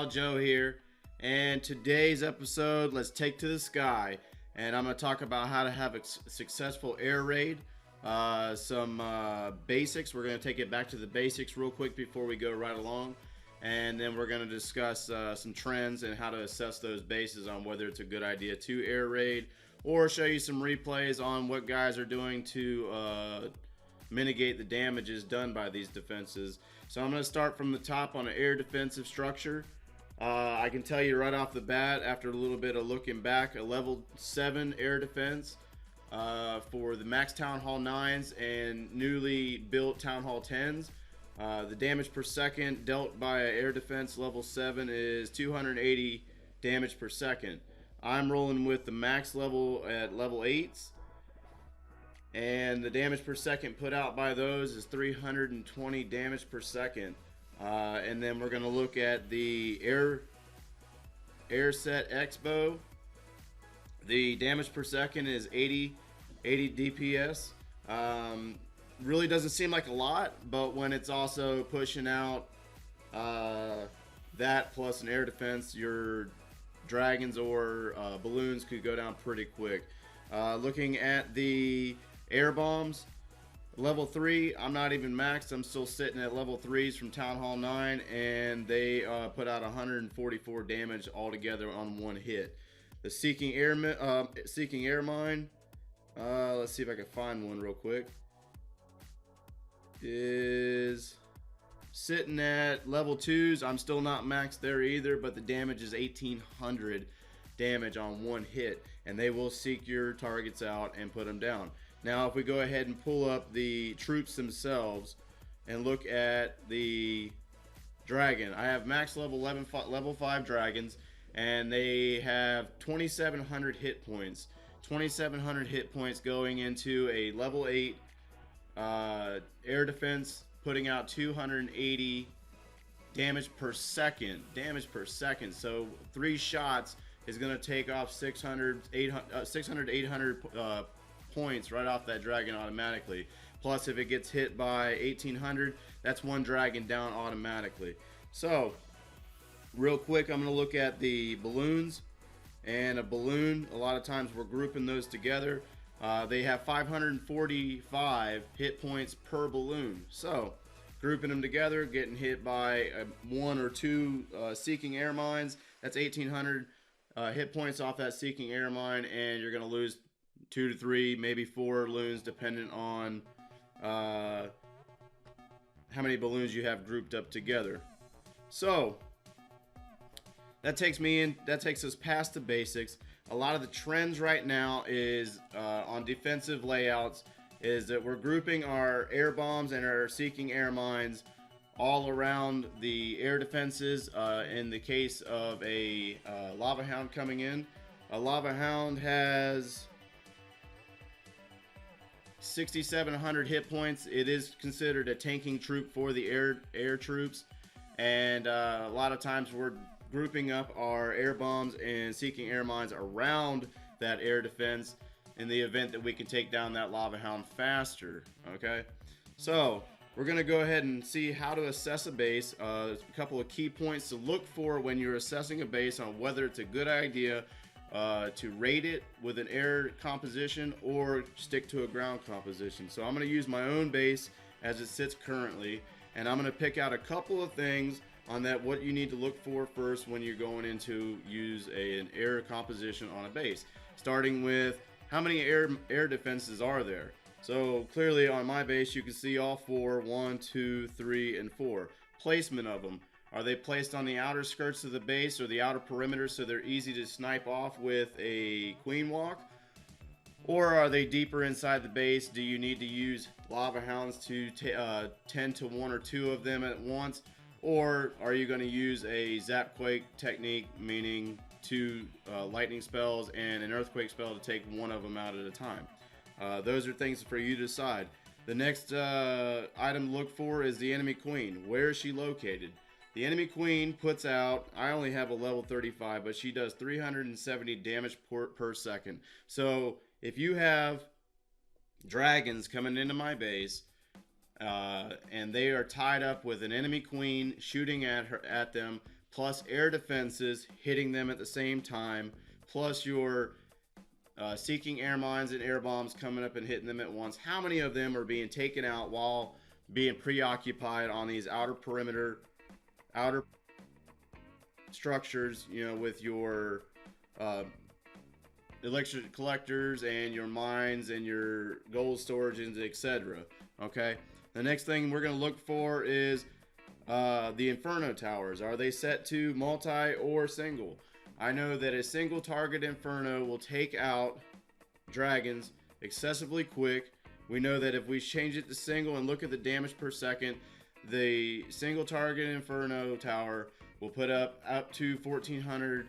pal Joe here, and today's episode, let's take to the sky, and I'm going to talk about how to have a successful air raid, some basics. We're going to take it back to the basics real quick before we go right along, and then we're going to discuss some trends and how to assess those bases on whether it's a good idea to air raid, or show you some replays on what guys are doing to mitigate the damages done by these defenses. So I'm going to start from the top on an air defensive structure. I can tell you right off the bat, after a little bit of looking back, a level 7 air defense for the max Town Hall 9s and newly built Town Hall 10s. The damage per second dealt by an air defense level 7 is 280 damage per second. I'm rolling with the max level at level 8s. And the damage per second put out by those is 320 damage per second. And then we're going to look at the air set X-bow. The damage per second is 80 DPS. Really doesn't seem like a lot, but when it's also pushing out that plus an air defense, your dragons or balloons could go down pretty quick. Looking at the air bombs, level 3, I'm not even maxed. I'm still sitting at level 3s from Town Hall 9, and they put out 144 damage altogether on one hit. The Seeking Air Mine, let's see if I can find one real quick, is sitting at level 2s. I'm still not maxed there either, but the damage is 1800 damage on one hit, and they will seek your targets out and put them down. Now, if we go ahead and pull up the troops themselves and look at the dragon, I have max level 5 dragons, and they have 2,700 hit points. 2,700 hit points going into a level 8 air defense, putting out 280 damage per second. So 3 shots is going to take off 600 to 800 points right off that dragon automatically. Plus, if it gets hit by 1800, that's one dragon down automatically. So real quick, I'm going to look at the balloons. And a balloon, a lot of times we're grouping those together. They have 545 hit points per balloon. So grouping them together, getting hit by 1 or 2 Seeking Air Mines, that's 1800 hit points off that Seeking Air Mine, and you're going to lose 2 to 3, maybe 4 balloons, depending on how many balloons you have grouped up together. So that takes us past the basics. A lot of the trends right now is on defensive layouts is that we're grouping our air bombs and our Seeking Air Mines all around the air defenses. In the case of a Lava Hound coming in, a Lava Hound has 6,700 hit points. It is considered a tanking troop for the air troops, and a lot of times we're grouping up our air bombs and Seeking Air Mines around that air defense in the event that we can take down that Lava Hound faster. Okay, so we're going to go ahead and see how to assess a base. A couple of key points to look for when you're assessing a base on whether it's a good idea to raid it with an air composition or stick to a ground composition. So I'm going to use my own base as it sits currently, and I'm going to pick out a couple of things on that, what you need to look for first when you're going into use an air composition on a base. Starting with how many air defenses are there. So clearly on my base you can see all 4, 1, 2, 3, and 4. Placement of them. Are they placed on the outer skirts of the base or the outer perimeter so they're easy to snipe off with a queen walk? Or are they deeper inside the base? Do you need to use Lava Hounds to tend to 1 or 2 of them at once? Or are you going to use a Zapquake technique, meaning 2 lightning spells and an earthquake spell to take 1 of them out at a time? Those are things for you to decide. The next item to look for is the enemy queen. Where is she located? The enemy queen puts out, I only have a level 35, but she does 370 damage per second. So if you have dragons coming into my base, and they are tied up with an enemy queen shooting at them, plus air defenses hitting them at the same time, plus your seeking air mines and air bombs coming up and hitting them at once, how many of them are being taken out while being preoccupied on these outer structures, you know, with your electric collectors and your mines and your gold storages, etc. Okay, the next thing we're going to look for is the Inferno towers. Are they set to multi or single? I know that a single target Inferno will take out dragons excessively quick. We know that if we change it to single and look at the damage per second, the single target Inferno tower will put up to 1400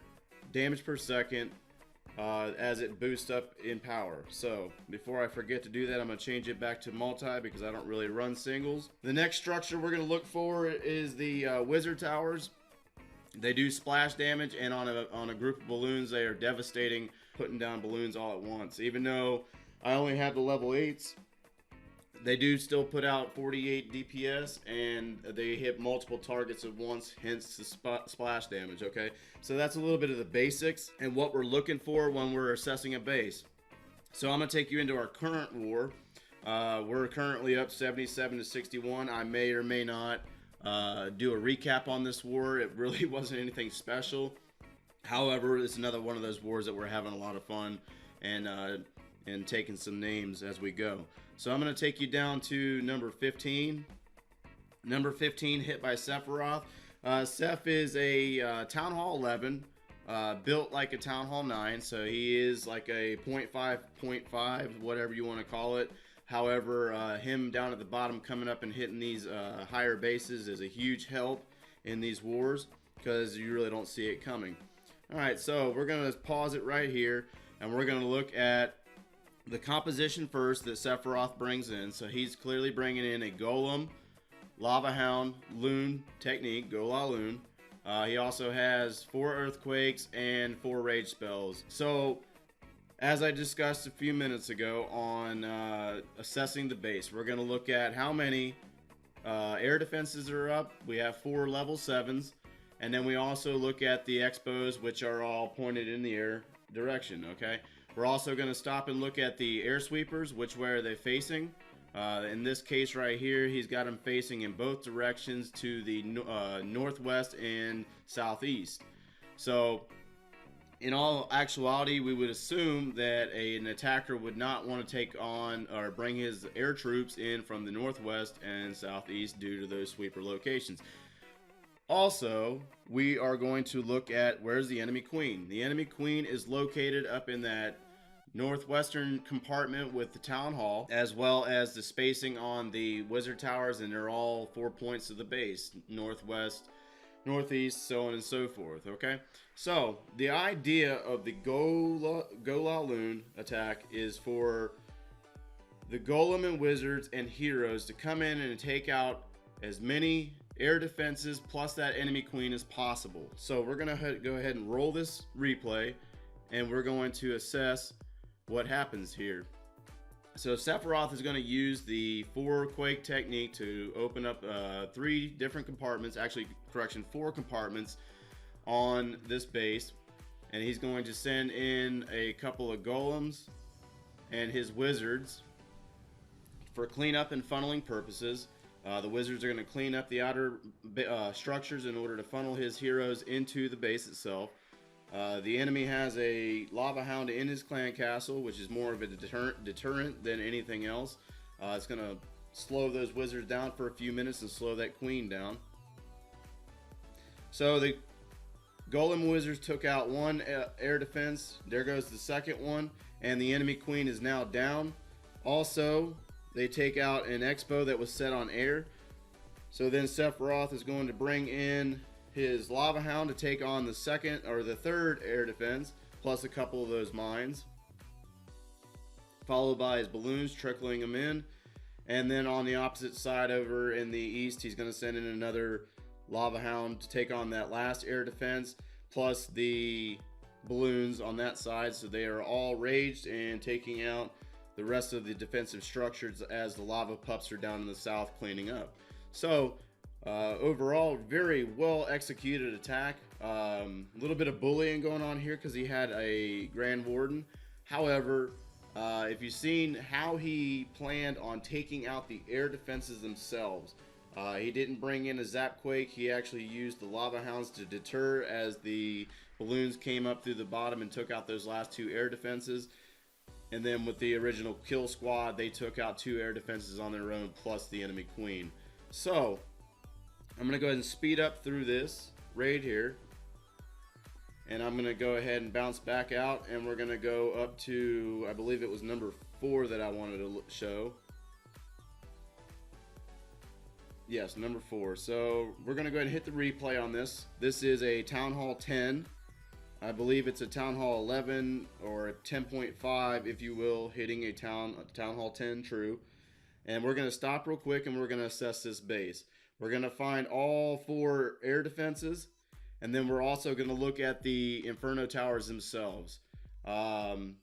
damage per second as it boosts up in power. So before I forget to do that, I'm going to change it back to multi because I don't really run singles. The next structure we're going to look for is the wizard towers. They do splash damage, and on a group of balloons, they are devastating, putting down balloons all at once. Even though I only have the level 8s, they do still put out 48 DPS, and they hit multiple targets at once, hence the splash damage, okay? So that's a little bit of the basics and what we're looking for when we're assessing a base. So I'm going to take you into our current war. We're currently up 77 to 61. I may or may not do a recap on this war. It really wasn't anything special. However, it's another one of those wars that we're having a lot of fun and taking some names as we go. So I'm going to take you down to number 15. Number 15, hit by Sephiroth. Seph is a Town Hall 11, built like a Town Hall 9, so he is like a 0.5, whatever you want to call it. However, him down at the bottom coming up and hitting these higher bases is a huge help in these wars because you really don't see it coming. Alright, so we're going to pause it right here, and we're going to look at the composition first that Sephiroth brings in. So he's clearly bringing in a Golem, Lava Hound, Loon technique, Gola Loon. He also has 4 Earthquakes and 4 Rage spells. So, as I discussed a few minutes ago on assessing the base, we're going to look at how many air defenses are up. We have 4 level 7s. And then we also look at the expos, which are all pointed in the air direction, okay? We're also going to stop and look at the air sweepers, which way are they facing. In this case right here, he's got them facing in both directions to the northwest and southeast. So, in all actuality, we would assume that an attacker would not want to take on or bring his air troops in from the northwest and southeast due to those sweeper locations. Also, we are going to look at where's the enemy queen. The enemy queen is located up in that northwestern compartment with the town hall, as well as the spacing on the wizard towers, and they're all 4 points of the base: northwest, northeast, so on and so forth. Okay, so the idea of the Gola Loon attack is for the golem and wizards and heroes to come in and take out as many air defenses plus that enemy queen as possible. So we're gonna go ahead and roll this replay, and we're going to assess what happens here. So Sephiroth is going to use the 4 quake technique to open up 3 different compartments, actually correction, 4 compartments on this base, and he's going to send in a couple of golems and his wizards for cleanup and funneling purposes. The wizards are going to clean up the outer structures in order to funnel his heroes into the base itself. The enemy has a Lava Hound in his clan castle, which is more of a deterrent than anything else. It's going to slow those wizards down for a few minutes and slow that queen down. So the golem wizards took out 1 air defense. There goes the second one, and the enemy queen is now down. Also, they take out an expo that was set on air. So then Sephiroth is going to bring in his Lava Hound to take on the second or the third air defense, plus a couple of those mines, followed by his balloons trickling them in. And then on the opposite side over in the east, he's going to send in another Lava Hound to take on that last air defense, plus the balloons on that side. So they are all raged and taking out the rest of the defensive structures as the lava pups are down in the south cleaning up. So Overall, very well executed attack. A little bit of bullying going on here because he had a Grand Warden. However, if you've seen how he planned on taking out the air defenses themselves, he didn't bring in a Zapquake. He actually used the Lava Hounds to deter as the balloons came up through the bottom and took out those last 2 air defenses. And then with the original kill squad, they took out 2 air defenses on their own plus the enemy queen. So I'm going to go ahead and speed up through this raid here. And I'm going to go ahead and bounce back out, and we're going to go up to, I believe it was number 4 that I wanted to show. Yes, number 4. So we're going to go ahead and hit the replay on this. This is a Town Hall 10. I believe it's a Town Hall 11 or a 10.5, if you will, hitting a Town Hall 10 true. And we're going to stop real quick, and we're going to assess this base. We're going to find all 4 air defenses. And then we're also going to look at the Inferno Towers themselves. When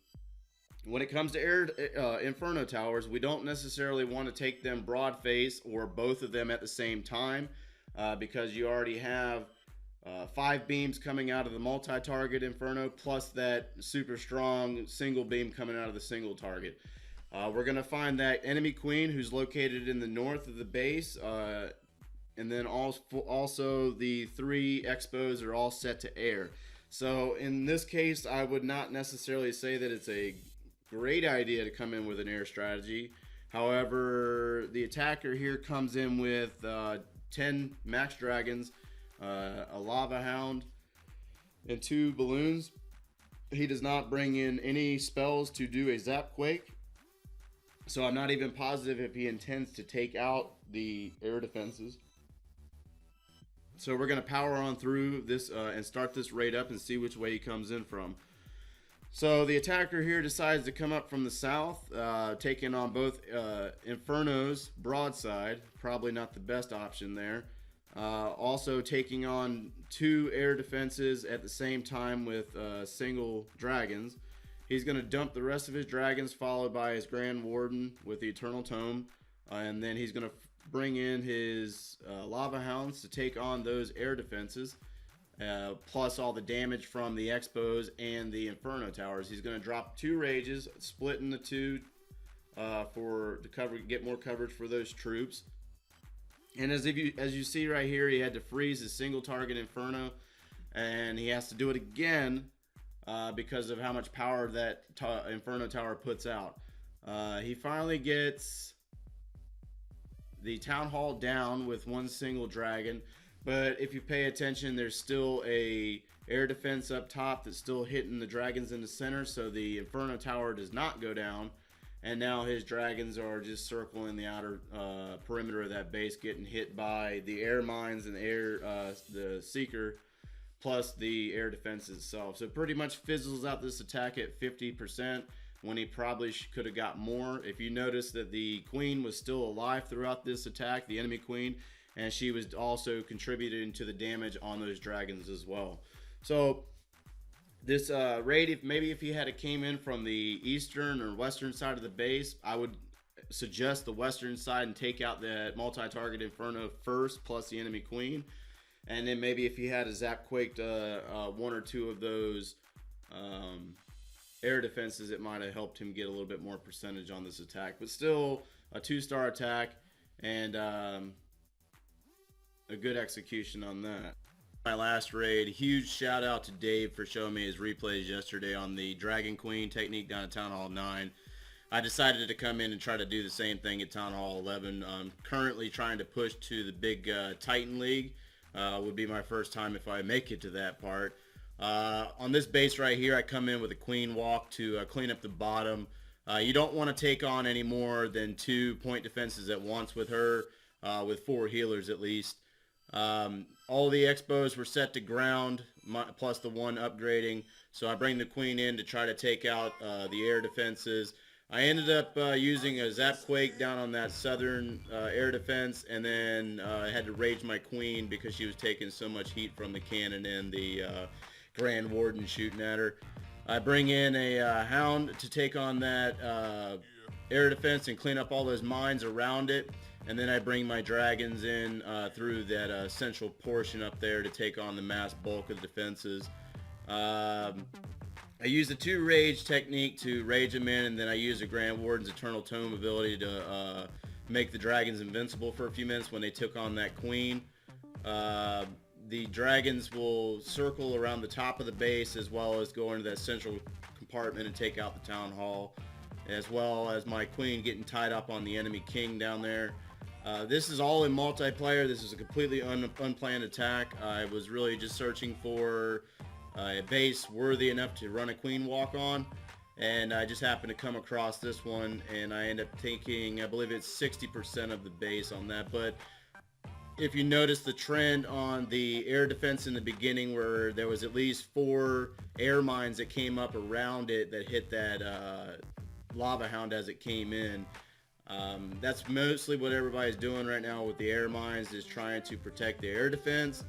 it comes to Inferno Towers, we don't necessarily want to take them broad face or both of them at the same time because you already have 5 beams coming out of the multi-target Inferno plus that super strong single beam coming out of the single target. We're going to find that enemy queen who's located in the north of the base. And then also the 3 expos are all set to air. So in this case, I would not necessarily say that it's a great idea to come in with an air strategy. However, the attacker here comes in with 10 max dragons, a lava hound, and 2 balloons. He does not bring in any spells to do a Zapquake. So I'm not even positive if he intends to take out the air defenses. So we're going to power on through this and start this raid up and see which way he comes in from. So the attacker here decides to come up from the south, taking on both Infernos broadside. Probably not the best option there. Also taking on 2 air defenses at the same time with single dragons. He's going to dump the rest of his dragons, followed by his Grand Warden with the Eternal Tome. And then he's going to bring in his Lava Hounds to take on those air defenses, plus all the damage from the Expos and the Inferno Towers. He's going to drop 2 Rages, splitting the 2 to get more coverage for those troops. And as you see right here, he had to freeze his single target Inferno, and he has to do it again because of how much power that Inferno Tower puts out. He finally gets the Town Hall down with 1 single dragon, but if you pay attention, there's still a air defense up top that's still hitting the dragons in the center, so the Inferno Tower does not go down, and now his dragons are just circling the outer perimeter of that base, getting hit by the air mines and the Seeker, plus the air defense itself. So pretty much fizzles out this attack at 50%. When he probably could have got more. If you notice that the queen was still alive throughout this attack, the enemy queen, and she was also contributing to the damage on those dragons as well. So this raid, if he had came in from the eastern or western side of the base, I would suggest the western side and take out that multi-target Inferno first, plus the enemy queen. And then maybe if he had a Zapquaked 1 or 2 of those air defenses, it might have helped him get a little bit more percentage on this attack. But still a 2-star attack and a good execution on that. My last raid, huge shout out to Dave for showing me his replays yesterday on the Dragon Queen technique down at Town Hall 9. I decided to come in and try to do the same thing at Town Hall 11. I'm currently trying to push to the big Titan League. Would be my first time if I make it to that part. On this base right here, I come in with a queen walk to clean up the bottom. You don't want to take on any more than 2 point defenses at once with her, with 4 healers at least. All the expos were set to ground, plus the 1 upgrading. So I bring the queen in to try to take out the air defenses. I ended up using a Zapquake down on that southern air defense, and then I had to rage my queen because she was taking so much heat from the cannon and the Grand Warden shooting at her. I bring in a hound to take on that air defense and clean up all those mines around it. and then I bring my dragons in through that central portion up there to take on the mass bulk of the defenses. I use the 2 rage technique to rage them in, and then I use the Grand Warden's Eternal Tome ability to make the dragons invincible for a few minutes when they took on that queen. The dragons will circle around the top of the base as well as go into that central compartment and take out the town hall, as well as my queen getting tied up on the enemy king down there. This is all in multiplayer. This is a completely unplanned attack. I was really just searching for a base worthy enough to run a queen walk on, and I just happened to come across this one, and I end up taking, I believe it's 60% of the base on that. But if you notice the trend on the air defense in the beginning, where there was at least 4 air mines that came up around it that hit that lava hound as it came in, that's mostly what everybody's doing right now with the air mines, is trying to protect the air defense.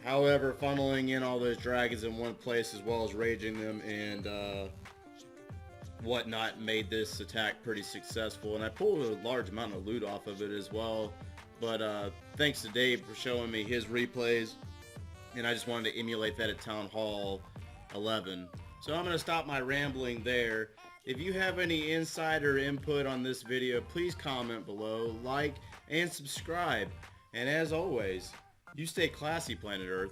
However, funneling in all those dragons in one place as well as raging them and whatnot made this attack pretty successful, and I pulled a large amount of loot off of it as well. But thanks to Dave for showing me his replays, and I just wanted to emulate that at Town Hall 11. So I'm going to stop my rambling there. If you have any insight or input on this video, please comment below, like, and subscribe. And as always, you stay classy, Planet Earth.